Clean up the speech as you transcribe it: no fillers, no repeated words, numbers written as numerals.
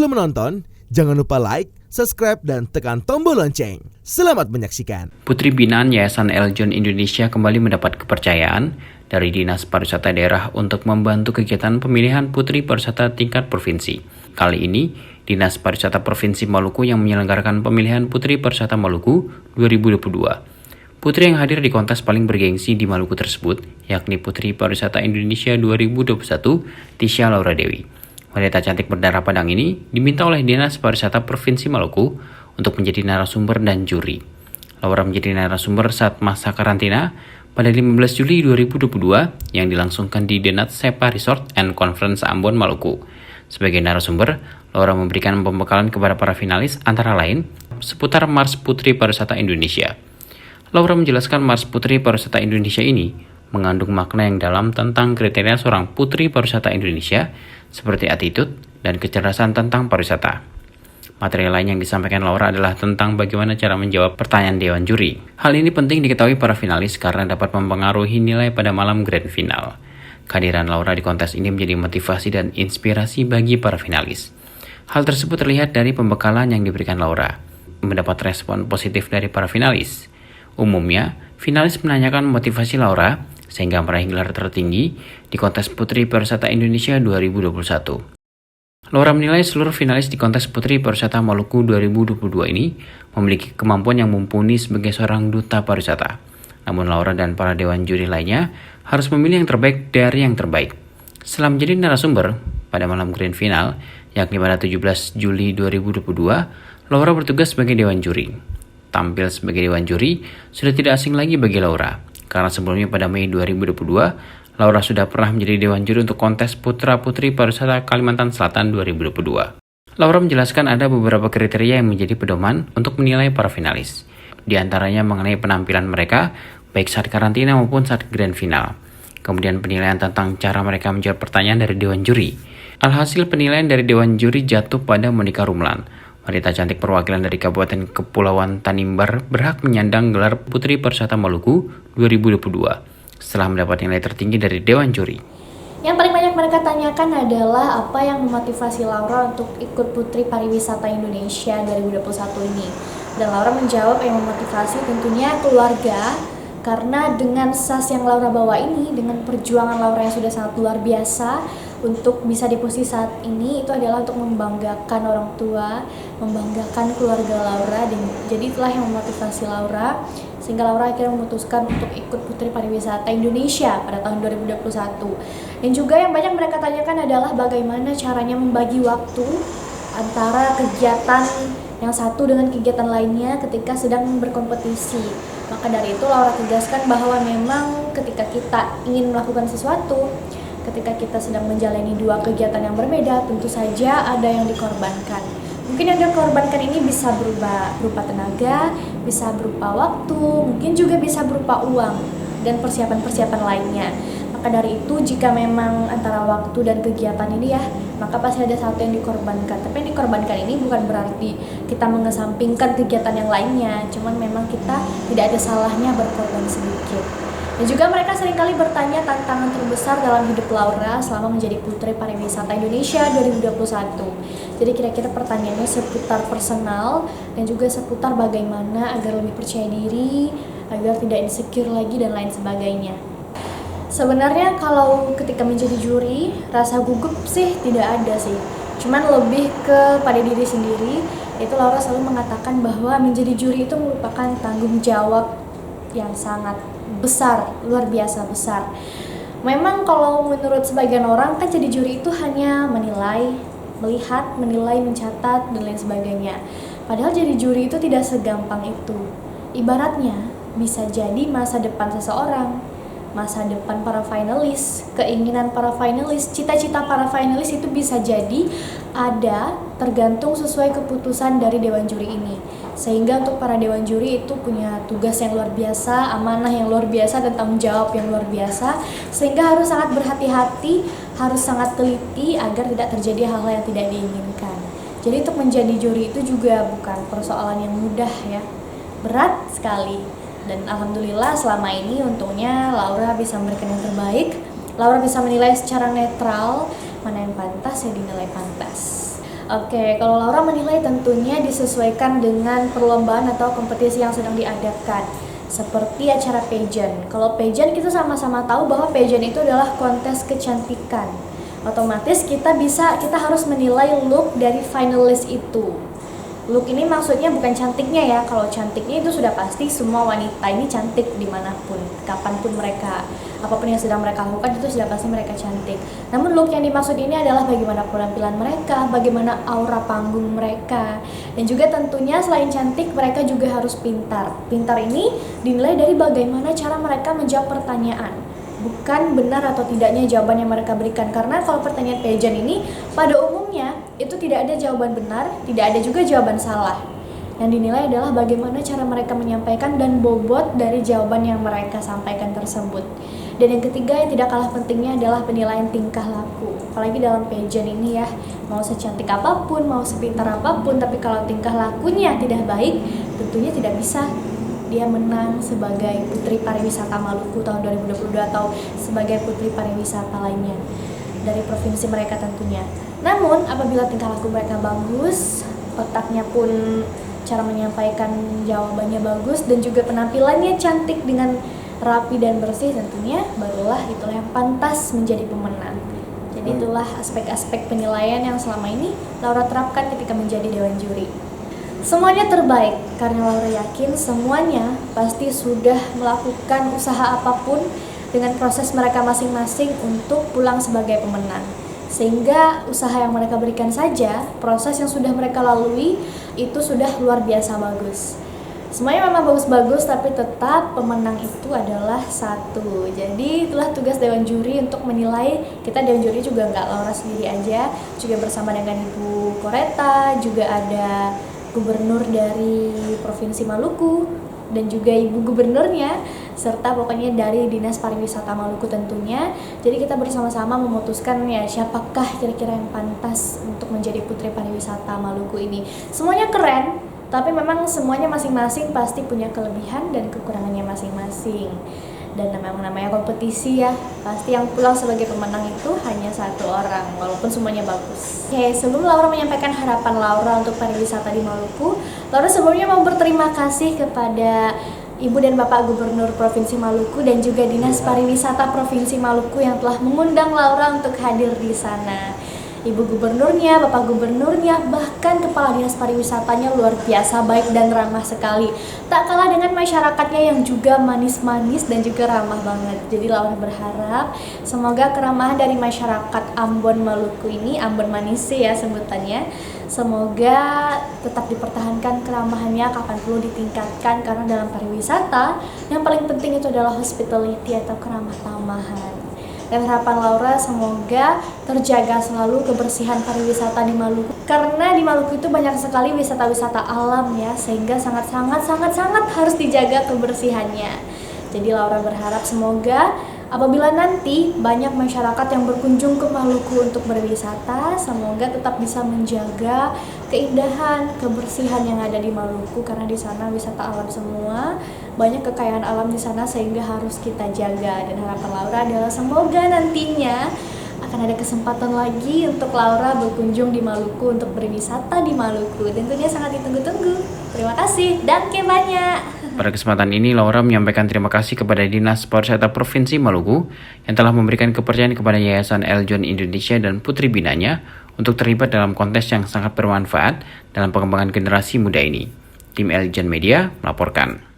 Sebelum menonton, jangan lupa like, subscribe, dan tekan tombol lonceng. Selamat menyaksikan. Putri binaan Yayasan Eljon Indonesia kembali mendapat kepercayaan dari Dinas Pariwisata Daerah untuk membantu kegiatan pemilihan Putri Pariwisata tingkat provinsi. Kali ini, Dinas Pariwisata Provinsi Maluku yang menyelenggarakan pemilihan Putri Pariwisata Maluku 2022. Putri yang hadir di kontes paling bergengsi di Maluku tersebut, yakni Putri Pariwisata Indonesia 2021, Tisha Laura Dewi. Wanita cantik berdarah Padang ini diminta oleh Dinas Pariwisata Provinsi Maluku untuk menjadi narasumber dan juri. Laura menjadi narasumber saat masa karantina pada 15 Juli 2022 yang dilangsungkan di Denat Sepa Resort and Conference Ambon, Maluku. Sebagai narasumber, Laura memberikan pembekalan kepada para finalis antara lain seputar Mars Putri Pariwisata Indonesia. Laura menjelaskan Mars Putri Pariwisata Indonesia ini mengandung makna yang dalam tentang kriteria seorang Putri Pariwisata Indonesia seperti attitude dan kecerdasan tentang pariwisata. Materi lain yang disampaikan Laura adalah tentang bagaimana cara menjawab pertanyaan Dewan Juri. Hal ini penting diketahui para finalis karena dapat mempengaruhi nilai pada malam grand final. Kehadiran Laura di kontes ini menjadi motivasi dan inspirasi bagi para finalis. Hal tersebut terlihat dari pembekalan yang diberikan Laura. Mendapat respon positif dari para finalis. Umumnya, finalis menanyakan motivasi Laura sehingga meraih gelar tertinggi di kontes Putri Pariwisata Indonesia 2021. Laura menilai seluruh finalis di kontes Putri Pariwisata Maluku 2022 ini memiliki kemampuan yang mumpuni sebagai seorang duta pariwisata. Namun Laura dan para dewan juri lainnya harus memilih yang terbaik dari yang terbaik. Setelah menjadi narasumber pada malam grand final, yakni pada 17 Juli 2022, Laura bertugas sebagai dewan juri. Tampil sebagai dewan juri sudah tidak asing lagi bagi Laura, karena sebelumnya pada Mei 2022, Laura sudah pernah menjadi dewan juri untuk kontes Putra-Putri Pariwisata Kalimantan Selatan 2022. Laura menjelaskan ada beberapa kriteria yang menjadi pedoman untuk menilai para finalis. Di antaranya mengenai penampilan mereka, baik saat karantina maupun saat grand final. Kemudian penilaian tentang cara mereka menjawab pertanyaan dari dewan juri. Alhasil penilaian dari dewan juri jatuh pada Monica Rumlan. Wanita cantik perwakilan dari Kabupaten Kepulauan Tanimbar berhak menyandang gelar Putri Pariwisata Maluku 2022 setelah mendapat nilai tertinggi dari Dewan Juri. Yang paling banyak mereka tanyakan adalah apa yang memotivasi Laura untuk ikut Putri Pariwisata Indonesia 2021 ini. Dan Laura menjawab yang memotivasi tentunya keluarga, karena dengan SAS yang Laura bawa ini, dengan perjuangan Laura yang sudah sangat luar biasa untuk bisa di posisi saat ini, itu adalah untuk membanggakan orang tua, membanggakan keluarga Laura, dan jadi itulah yang memotivasi Laura sehingga Laura akhirnya memutuskan untuk ikut Putri Pariwisata Indonesia pada tahun 2021. Dan juga yang banyak mereka tanyakan adalah bagaimana caranya membagi waktu antara kegiatan yang satu dengan kegiatan lainnya ketika sedang berkompetisi. Maka dari itu Laura tegaskan bahwa memang ketika kita ingin melakukan sesuatu, ketika kita sedang menjalani dua kegiatan yang berbeda, tentu saja ada yang dikorbankan. Mungkin yang dikorbankan ini bisa berupa tenaga, bisa berupa waktu, mungkin juga bisa berupa uang dan persiapan-persiapan lainnya. Maka dari itu jika memang antara waktu dan kegiatan ini ya, maka pasti ada satu yang dikorbankan. Tapi yang dikorbankan ini bukan berarti kita mengesampingkan kegiatan yang lainnya, cuman memang kita tidak ada salahnya berkorban sedikit. Dan juga mereka seringkali bertanya tantangan terbesar dalam hidup Laura selama menjadi Putri Pariwisata Indonesia 2021. Jadi kira-kira pertanyaannya seputar personal dan juga seputar bagaimana agar lebih percaya diri, agar tidak insecure lagi dan lain sebagainya. Sebenarnya kalau ketika menjadi juri, rasa gugup sih tidak ada sih. Cuman lebih ke pada diri sendiri, itu Laura selalu mengatakan bahwa menjadi juri itu merupakan tanggung jawab yang sangat besar, luar biasa besar. Memang kalau menurut sebagian orang kan jadi juri itu hanya menilai, melihat, menilai, mencatat, dan lain sebagainya. Padahal jadi juri itu tidak segampang itu. Ibaratnya bisa jadi masa depan seseorang, masa depan para finalis, keinginan para finalis, cita-cita para finalis itu bisa jadi ada tergantung sesuai keputusan dari dewan juri ini. Sehingga untuk para dewan juri itu punya tugas yang luar biasa, amanah yang luar biasa, dan tanggung jawab yang luar biasa, sehingga harus sangat berhati-hati, harus sangat teliti agar tidak terjadi hal-hal yang tidak diinginkan. Jadi untuk menjadi juri itu juga bukan persoalan yang mudah ya, berat sekali. Dan alhamdulillah selama ini untungnya Laura bisa memberikan yang terbaik. Laura bisa menilai secara netral mana yang pantas ya dinilai pantas. Oke, kalau Laura menilai tentunya disesuaikan dengan perlombaan atau kompetisi yang sedang diadakan. Seperti acara pageant. Kalau pageant kita sama-sama tahu bahwa pageant itu adalah kontes kecantikan. Otomatis kita harus menilai look dari finalis itu. Look ini maksudnya bukan cantiknya ya. Kalau cantiknya itu sudah pasti semua wanita ini cantik dimanapun, kapanpun mereka, apapun yang sedang mereka lakukan itu sudah pasti mereka cantik. Namun look yang dimaksud ini adalah bagaimana penampilan mereka, bagaimana aura panggung mereka, dan juga tentunya selain cantik mereka juga harus pintar. Pintar ini dinilai dari bagaimana cara mereka menjawab pertanyaan, bukan benar atau tidaknya jawaban yang mereka berikan. Karena kalau pertanyaan pageant ini pada umumnya itu tidak ada jawaban benar, tidak ada juga jawaban salah. Yang dinilai adalah bagaimana cara mereka menyampaikan dan bobot dari jawaban yang mereka sampaikan tersebut. Dan yang ketiga yang tidak kalah pentingnya adalah penilaian tingkah laku. Apalagi dalam pageant ini ya, mau secantik apapun, mau sepintar apapun, tapi kalau tingkah lakunya tidak baik, tentunya tidak bisa dia menang sebagai Putri Pariwisata Maluku tahun 2022 atau sebagai Putri Pariwisata lainnya dari provinsi mereka tentunya. Namun apabila tingkah laku mereka bagus, otaknya pun cara menyampaikan jawabannya bagus, dan juga penampilannya cantik dengan rapi dan bersih, tentunya barulah itulah yang pantas menjadi pemenang. Jadi itulah aspek-aspek penilaian yang selama ini Laura terapkan ketika menjadi dewan juri. Semuanya terbaik karena Laura yakin semuanya pasti sudah melakukan usaha apapun dengan proses mereka masing-masing untuk pulang sebagai pemenang. Sehingga usaha yang mereka berikan saja, proses yang sudah mereka lalui itu sudah luar biasa bagus. Semuanya memang bagus-bagus, tapi tetap pemenang itu adalah satu. Jadi itulah tugas dewan juri untuk menilai. Kita dewan juri juga nggak Laura sendiri aja, juga bersama dengan Ibu Koreta, juga ada gubernur dari Provinsi Maluku dan juga ibu gubernurnya, serta pokoknya dari Dinas Pariwisata Maluku tentunya. Jadi kita bersama-sama memutuskan ya siapakah kira-kira yang pantas untuk menjadi Putri Pariwisata Maluku ini. Semuanya keren, tapi memang semuanya masing-masing pasti punya kelebihan dan kekurangannya masing-masing. Dan namanya kompetisi ya, pasti yang pulang sebagai pemenang itu hanya satu orang, walaupun semuanya bagus. Oke, sebelum Laura menyampaikan harapan Laura untuk pariwisata di Maluku, Laura sebelumnya mau berterima kasih kepada Ibu dan Bapak Gubernur Provinsi Maluku dan juga Dinas Pariwisata Provinsi Maluku yang telah mengundang Laura untuk hadir di sana. Ibu gubernurnya, bapak gubernurnya, bahkan kepala dinas pariwisatanya luar biasa baik dan ramah sekali. Tak kalah dengan masyarakatnya yang juga manis-manis dan juga ramah banget. Jadi Laura berharap semoga keramahan dari masyarakat Ambon Maluku ini, Ambon Manise ya sebutannya, semoga tetap dipertahankan keramahannya, kapan perlu ditingkatkan, karena dalam pariwisata yang paling penting itu adalah hospitality atau keramah tamahan. Dan harapan Laura semoga terjaga selalu kebersihan pariwisata di Maluku, karena di Maluku itu banyak sekali wisata-wisata alam ya, sehingga sangat harus dijaga kebersihannya. Jadi Laura berharap semoga apabila nanti banyak masyarakat yang berkunjung ke Maluku untuk berwisata, semoga tetap bisa menjaga keindahan, kebersihan yang ada di Maluku, karena di sana wisata alam semua, banyak kekayaan alam di sana sehingga harus kita jaga. Dan harapan Laura adalah semoga nantinya akan ada kesempatan lagi untuk Laura berkunjung di Maluku untuk berwisata di Maluku. Tentunya sangat ditunggu-tunggu. Terima kasih dan banyak. Pada kesempatan ini, Laura menyampaikan terima kasih kepada Dinas Pariwisata Provinsi Maluku yang telah memberikan kepercayaan kepada Yayasan Eljon Indonesia dan Putri Binanya untuk terlibat dalam kontes yang sangat bermanfaat dalam pengembangan generasi muda ini. Tim Eljon Media melaporkan.